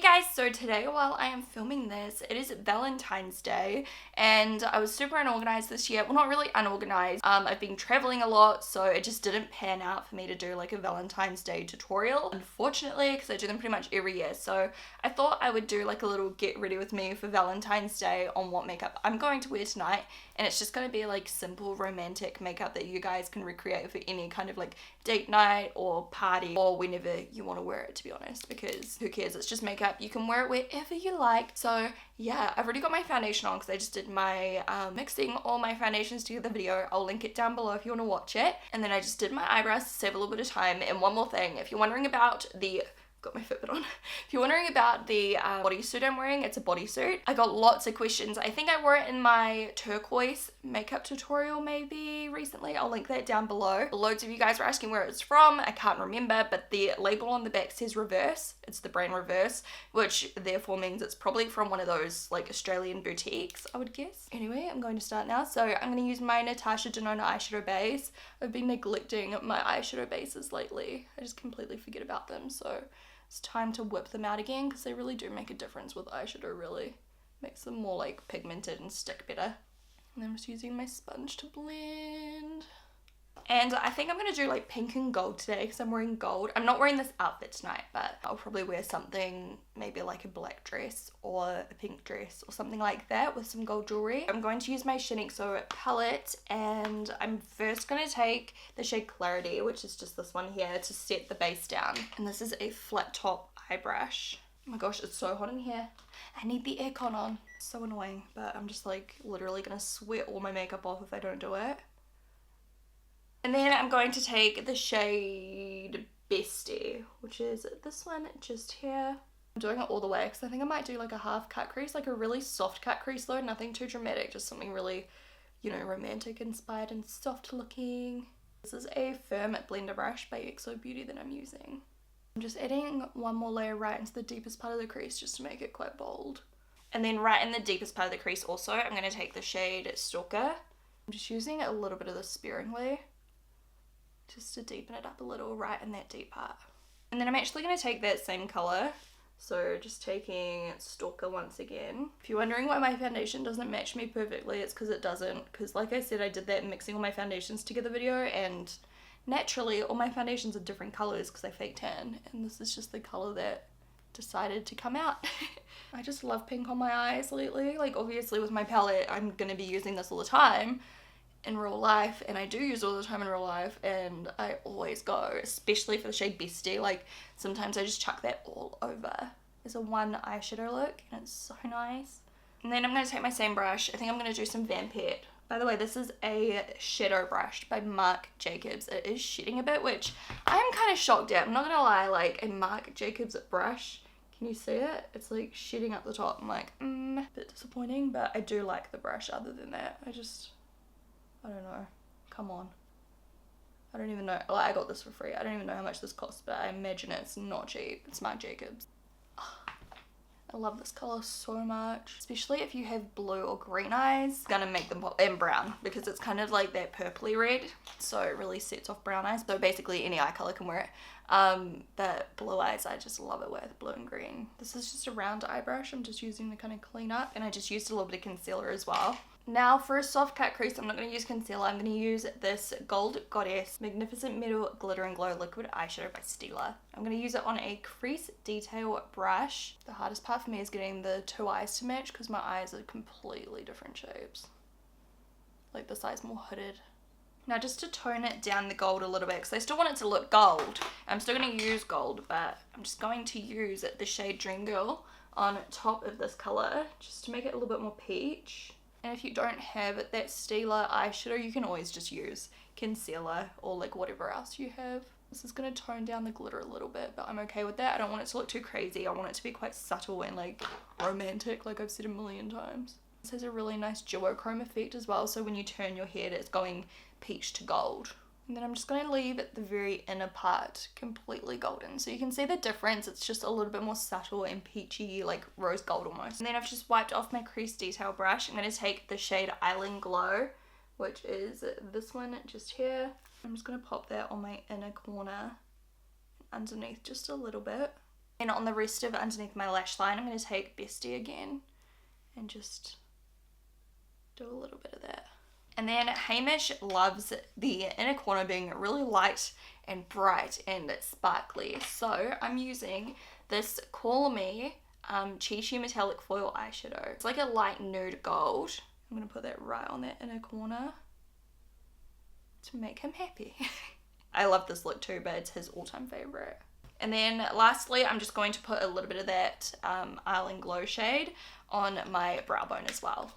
guys, so today while I am filming this, it is Valentine's Day and I was super unorganized this year. Well, not really unorganized. I've been traveling a lot, so it just didn't pan out for me to do like a Valentine's Day tutorial, unfortunately, because I do them pretty much every year. So I thought I would do like a little get ready with me for Valentine's Day on what makeup I'm going to wear tonight, and it's just going to be like simple romantic makeup that you guys can recreate for any kind of like date night or party or whenever you want to wear it, to be honest, because who cares, it's just makeup. You can wear it wherever you like. So yeah, I've already got my foundation on because I just did my mixing all my foundations together video. I'll link it down below if you want to watch it. And then I just did my eyebrows to save a little bit of time. And one more thing, if you're wondering about the got my Fitbit on. If you're wondering about the bodysuit I'm wearing, it's a bodysuit. I got lots of questions. I think I wore it in my turquoise makeup tutorial maybe recently. I'll link that down below. Loads of you guys were asking where it's from. I can't remember, but the label on the back says Reverse. It's the brand Reverse, which therefore means it's probably from one of those like Australian boutiques, I would guess. Anyway, I'm going to start now. So I'm going to use my Natasha Denona eyeshadow base. I've been neglecting my eyeshadow bases lately. I just completely forget about them, so it's time to whip them out again because they really do make a difference with eyeshadow, really. Makes them more like pigmented and stick better. And I'm just using my sponge to blend. And I think I'm going to do like pink and gold today because I'm wearing gold. I'm not wearing this outfit tonight, but I'll probably wear something maybe like a black dress or a pink dress or something like that with some gold jewelry. I'm going to use my Shanxo palette, and I'm first going to take the shade Clarity, which is just this one here, to set the base down. And this is a flat top eye brush. Oh my gosh, it's so hot in here. I need the aircon on. So annoying, but I'm just like literally going to sweat all my makeup off if I don't do it. And then I'm going to take the shade Bestie, which is this one just here. I'm doing it all the way because I think I might do like a half cut crease, like a really soft cut crease though, nothing too dramatic, just something really, you know, romantic inspired and soft looking. This is a firm blender brush by XO Beauty that I'm using. I'm just adding one more layer right into the deepest part of the crease just to make it quite bold. And then right in the deepest part of the crease also, I'm going to take the shade Stalker. I'm just using a little bit of this sparingly, just to deepen it up a little right in that deep part. And then I'm actually going to take that same colour, so just taking Stalker once again. If you're wondering why my foundation doesn't match me perfectly, it's because it doesn't, because like I said, I did that mixing all my foundations together video, and naturally all my foundations are different colours because I fake tan, and this is just the colour that decided to come out. I just love pink on my eyes lately. Like obviously with my palette I'm going to be using this all the time in real life, and I do use it all the time in real life, and I always go, especially for the shade Bestie, like sometimes I just chuck that all over as a one eyeshadow look, and it's so nice. And then I'm going to take my same brush. I think I'm going to do some Vampette. By the way, this is a shadow brush by Marc Jacobs. It is shedding a bit, which I'm kind of shocked at. I'm not going to lie, like a Marc Jacobs brush, can you see it? It's like shedding up the top. I'm like, a bit disappointing, but I do like the brush other than that. I don't know. Come on. I don't even know. Well, I got this for free. I don't even know how much this costs, but I imagine it's not cheap. It's Marc Jacobs. I love this colour so much. Especially if you have blue or green eyes. It's gonna make them pop. And brown, because it's kind of like that purpley red. So it really sets off brown eyes. So basically any eye colour can wear it. But blue eyes, I just love it with blue and green. This is just a round eye brush. I'm just using to kind of clean up. And I just used a little bit of concealer as well. Now for a soft cut crease, I'm not going to use concealer. I'm going to use this Gold Goddess Magnificent Metal Glitter and Glow Liquid Eyeshadow by Stila. I'm going to use it on a crease detail brush. The hardest part for me is getting the two eyes to match because my eyes are completely different shapes. Like this eye's more hooded. Now just to tone it down the gold a little bit, because I still want it to look gold. I'm still going to use gold, but I'm just going to use the shade Dream Girl on top of this colour just to make it a little bit more peach. And if you don't have that Stila eyeshadow, you can always just use concealer or like whatever else you have. This is going to tone down the glitter a little bit, but I'm okay with that. I don't want it to look too crazy. I want it to be quite subtle and like romantic, like I've said a million times. This has a really nice duochrome effect as well, so when you turn your head it's going peach to gold. And then I'm just going to leave the very inner part completely golden. So you can see the difference. It's just a little bit more subtle and peachy, like rose gold almost. And then I've just wiped off my crease detail brush. I'm going to take the shade Eyeliner Glow, which is this one just here. I'm just going to pop that on my inner corner underneath just a little bit. And on the rest of underneath my lash line, I'm going to take Bestie again and just do a little bit of that. And then Hamish loves the inner corner being really light and bright and sparkly. So I'm using this Call Me Chi Metallic Foil eyeshadow. It's like a light nude gold. I'm going to put that right on that inner corner to make him happy. I love this look too, but it's his all-time favorite. And then lastly, I'm just going to put a little bit of that Island Glow shade on my brow bone as well.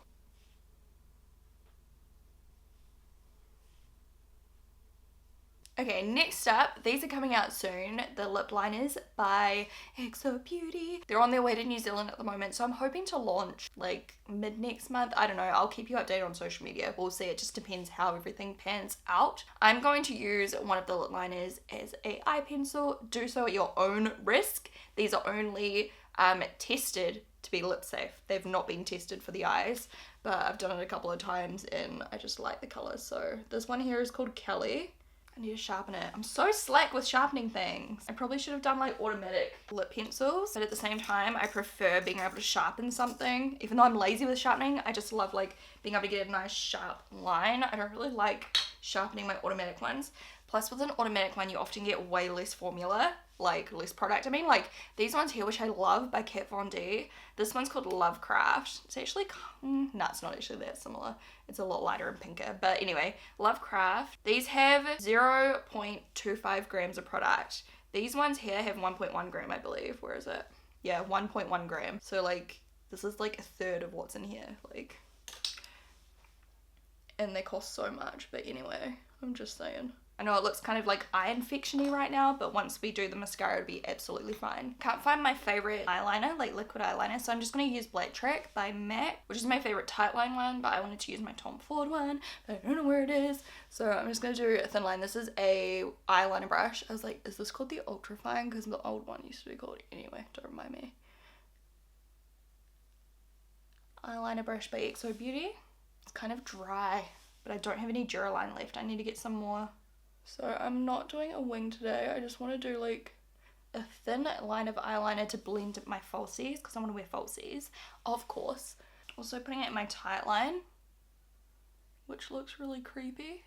Okay, next up, these are coming out soon, the lip liners by ENQUIRIES Beauty. They're on their way to New Zealand at the moment, so I'm hoping to launch like mid next month. I don't know, I'll keep you updated on social media. We'll see, it just depends how everything pans out. I'm going to use one of the lip liners as a eye pencil. Do so at your own risk. These are only tested to be lip safe. They've not been tested for the eyes, but I've done it a couple of times and I just like the colours. So this one here is called Kelly. I need to sharpen it. I'm so slack with sharpening things. I probably should have done like automatic lip pencils, but at the same time, I prefer being able to sharpen something. Even though I'm lazy with sharpening, I just love like being able to get a nice sharp line. I don't really like sharpening my automatic ones. Plus with an automatic one, you often get way less formula, like less product. I mean, like these ones here, which I love by Kat Von D. This one's called Lovecraft. It's actually, no, it's not actually that similar. It's a lot lighter and pinker. But anyway, Lovecraft. These have 0.25 grams of product. These ones here have 1.1 gram, I believe. Where is it? Yeah, 1.1 gram. So like, this is like a third of what's in here. Like, and they cost so much. But anyway, I'm just saying. I know it looks kind of like eye infection-y right now, but once we do the mascara, it'll be absolutely fine. Can't find my favorite eyeliner, like liquid eyeliner, so I'm just going to use Black Track by MAC, which is my favorite tight line one, but I wanted to use my Tom Ford one, but I don't know where it is, so I'm just going to do a thin line. This is a eyeliner brush. I was like, is this called the Ultra Fine? Because the old one used to be called, anyway, don't remind me. Eyeliner brush by ENQUIRIES Beauty. It's kind of dry, but I don't have any Duraline left. I need to get some more. So I'm not doing a wing today. I just want to do like a thin line of eyeliner to blend my falsies because I want to wear falsies, of course. Also putting it in my tight line, which looks really creepy.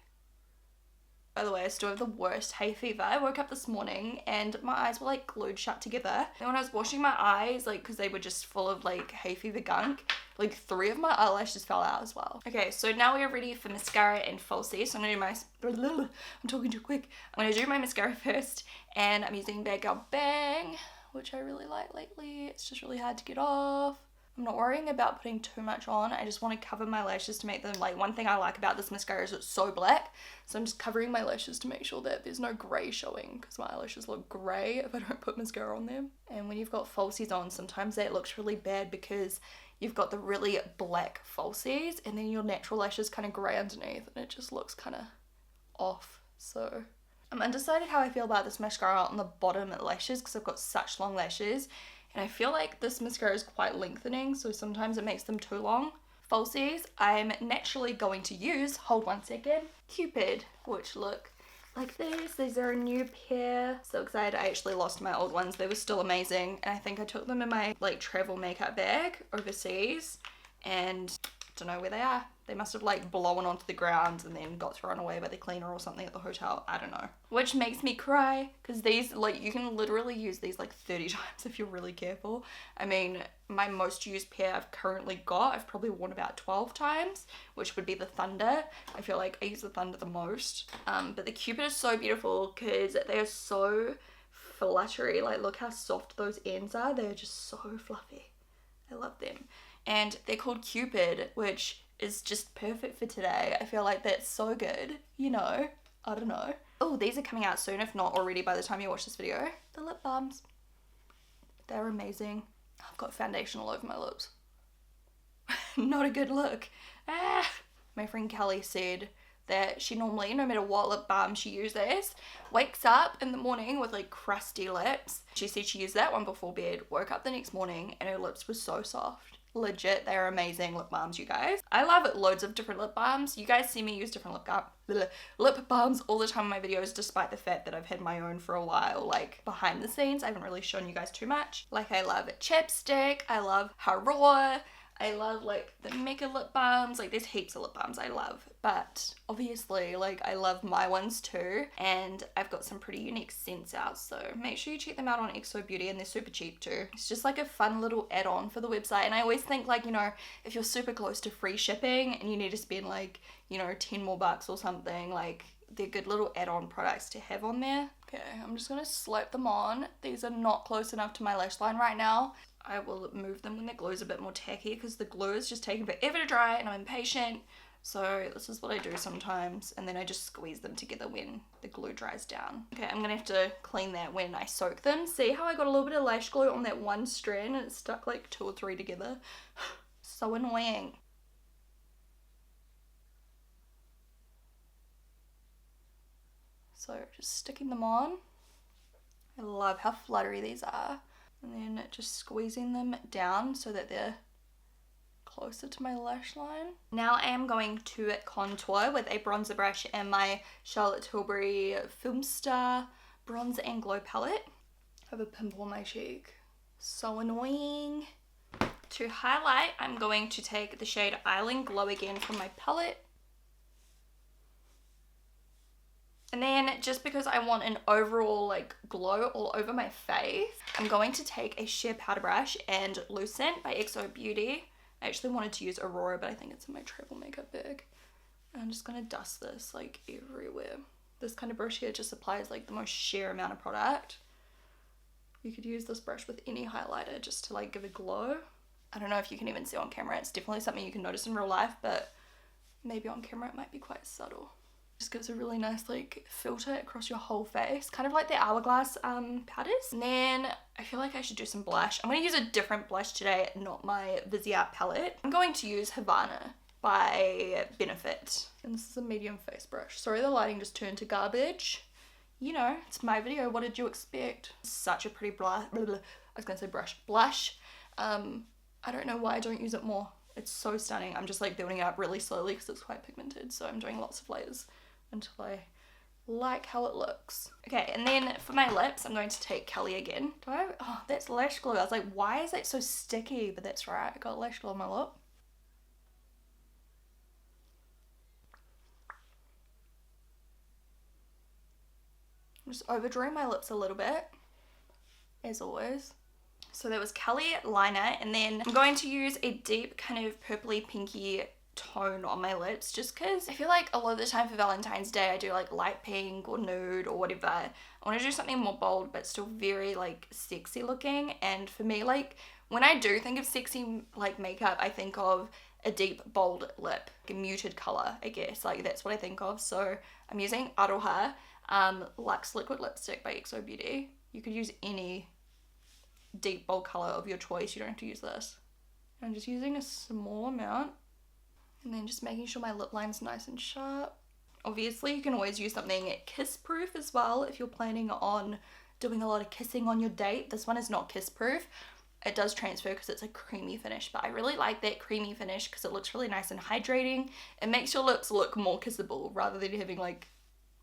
By the way, I still have the worst hay fever. I woke up this morning and my eyes were like glued shut together. And when I was washing my eyes, like, because they were just full of like hay fever gunk, like 3 of my eyelashes fell out as well. Okay, so now we are ready for mascara and falsies. So I'm gonna do my, I'm talking too quick. I'm gonna do my mascara first and I'm using Bad Girl Bang, which I really like lately. It's just really hard to get off. I'm not worrying about putting too much on. I just want to cover my lashes to make them, like, one thing I like about this mascara is it's so black. So I'm just covering my lashes to make sure that there's no grey showing because my eyelashes look grey if I don't put mascara on them. And when you've got falsies on, sometimes that looks really bad because you've got the really black falsies and then your natural lashes kind of grey underneath and it just looks kind of off. So I'm undecided how I feel about this mascara on the bottom lashes because I've got such long lashes. And I feel like this mascara is quite lengthening, so sometimes it makes them too long. Falsies, I'm naturally going to use, hold one second, Cupid, which look like this. These are a new pair. So excited. I actually lost my old ones. They were still amazing. And I think I took them in my like travel makeup bag overseas and don't know where they are. They must have like blown onto the ground and then got thrown away by the cleaner or something at the hotel. I don't know. Which makes me cry because these, like, you can literally use these like 30 times if you're really careful. I mean, my most used pair I've currently got, I've probably worn about 12 times, which would be the Thunder. I feel like I use the Thunder the most. But the Cupid is so beautiful because they are so fluttery. Like, look how soft those ends are. They're just so fluffy. I love them. And they're called Cupid, which is just perfect for today. I feel like that's so good, you know, I don't know. Oh, these are coming out soon, if not already by the time you watch this video. The lip balms. They're amazing. I've got foundation all over my lips. Not a good look. Ah. My friend Kelly said that she normally, no matter what lip balm she uses, wakes up in the morning with like crusty lips. She said she used that one before bed, woke up the next morning and her lips were so soft. Legit, they're amazing lip balms, you guys. I love loads of different lip balms. You guys see me use different lip balms all the time in my videos, despite the fact that I've had my own for a while, like behind the scenes. I haven't really shown you guys too much. Like, I love chapstick, I love Harroa, I love like the Mecca lip balms. Like, there's heaps of lip balms I love, but obviously like I love my ones too, and I've got some pretty unique scents out, so make sure you check them out on XO Beauty, and they're super cheap too. It's just like a fun little add-on for the website, and I always think, like, you know, if you're super close to free shipping and you need to spend like, you know, 10 more bucks or something, like, they're good little add-on products to have on there. Okay, I'm just gonna slap them on. These are not close enough to my lash line right now. I will move them when the glue's a bit more tacky, because the glue is just taking forever to dry and I'm impatient. So this is what I do sometimes, and then I just squeeze them together when the glue dries down. Okay, I'm gonna have to clean that when I soak them. See how I got a little bit of lash glue on that one strand and it stuck like 2 or 3 together? So annoying. So just sticking them on. I love how fluttery these are. And then just squeezing them down so that they're closer to my lash line. Now I am going to contour with a bronzer brush and my Charlotte Tilbury Filmstar Bronze and Glow palette. I have a pimple on my cheek. So annoying. To highlight, I'm going to take the shade Eyeliner Glow again from my palette. And then, just because I want an overall like glow all over my face, I'm going to take a sheer powder brush and Lucent by XO Beauty. I actually wanted to use Aurora, but I think it's in my travel makeup bag. And I'm just going to dust this like everywhere. This kind of brush here just applies like the most sheer amount of product. You could use this brush with any highlighter just to like give a glow. I don't know if you can even see on camera. It's definitely something you can notice in real life, but maybe on camera it might be quite subtle. Just gives a really nice like filter across your whole face, kind of like the Hourglass powders. And then I feel like I should do some blush. I'm going to use a different blush today, not my VDAY palette. I'm going to use Havana by Benefit, and this is a medium face brush. Sorry, the lighting just turned to garbage. You know, it's my video, what did you expect? Such a pretty blush. I was going to say blush. I don't know why I don't use it more. It's so stunning. I'm just like building it up really slowly because it's quite pigmented, so I'm doing lots of layers until I like how it looks. Okay, and then for my lips, I'm going to take Kelly again. Oh, that's lash glue. I was like, why is that so sticky? But that's right, I got lash glue on my lip. I'm just overdrawing my lips a little bit, as always. So that was Kelly liner, and then I'm going to use a deep kind of purpley pinky tone on my lips, just because I feel like a lot of the time for Valentine's Day I do like light pink or nude or whatever. I want to do something more bold but still very like sexy looking, and for me, like when I do think of sexy like makeup, I think of a deep bold lip, like a muted color, I guess, like that's what I think of. So I'm using Aroha Luxe Liquid Lipstick by XO Beauty. You could use any deep bold color of your choice, you don't have to use this. I'm just using a small amount, and then just making sure my lip line's nice and sharp. Obviously you can always use something kiss proof as well if you're planning on doing a lot of kissing on your date. This one is not kiss proof. It does transfer because it's a creamy finish, but I really like that creamy finish because it looks really nice and hydrating. It makes your lips look more kissable rather than having like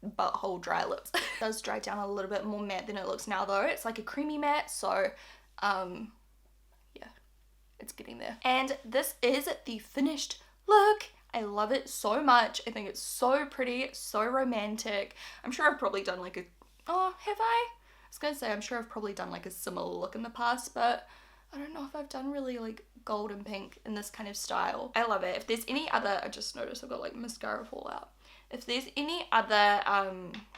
butthole dry lips. It does dry down a little bit more matte than it looks now though. It's like a creamy matte, so yeah, it's getting there. And this is the finished look. I love it so much. I think it's so pretty, so romantic. I'm sure I've probably done like a, oh, have I? I was gonna say I'm sure I've probably done like a similar look in the past, but I don't know if I've done really like gold and pink in this kind of style. I love it. If there's any other, I just noticed I've got like mascara fallout. If there's any other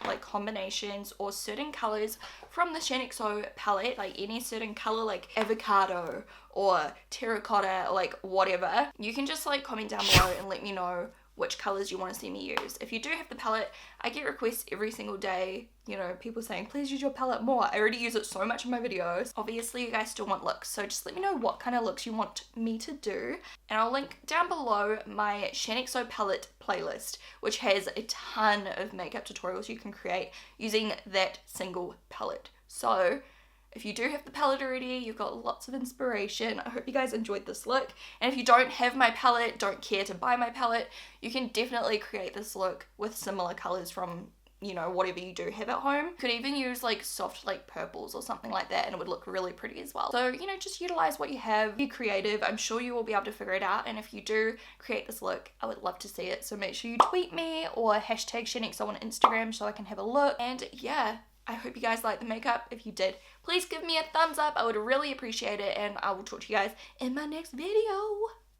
like combinations or certain colors from the Shaaanxo palette, like any certain color like avocado or terracotta, like whatever, you can just like comment down below and let me know which colors you want to see me use. If you do have the palette, I get requests every single day, you know, people saying please use your palette more. I already use it so much in my videos. Obviously you guys still want looks, so just let me know what kind of looks you want me to do, and I'll link down below my Shaaanxo palette playlist, which has a ton of makeup tutorials you can create using that single palette. So if you do have the palette already, you've got lots of inspiration. I hope you guys enjoyed this look. And if you don't have my palette, don't care to buy my palette, you can definitely create this look with similar colors from, you know, whatever you do have at home. You could even use like soft like purples or something like that and it would look really pretty as well. So, you know, just utilize what you have, be creative. I'm sure you will be able to figure it out, and if you do create this look, I would love to see it. So make sure you tweet me or hashtag Shaaanxo on Instagram so I can have a look. And yeah, I hope you guys liked the makeup. If you did, please give me a thumbs up. I would really appreciate it, and I will talk to you guys in my next video.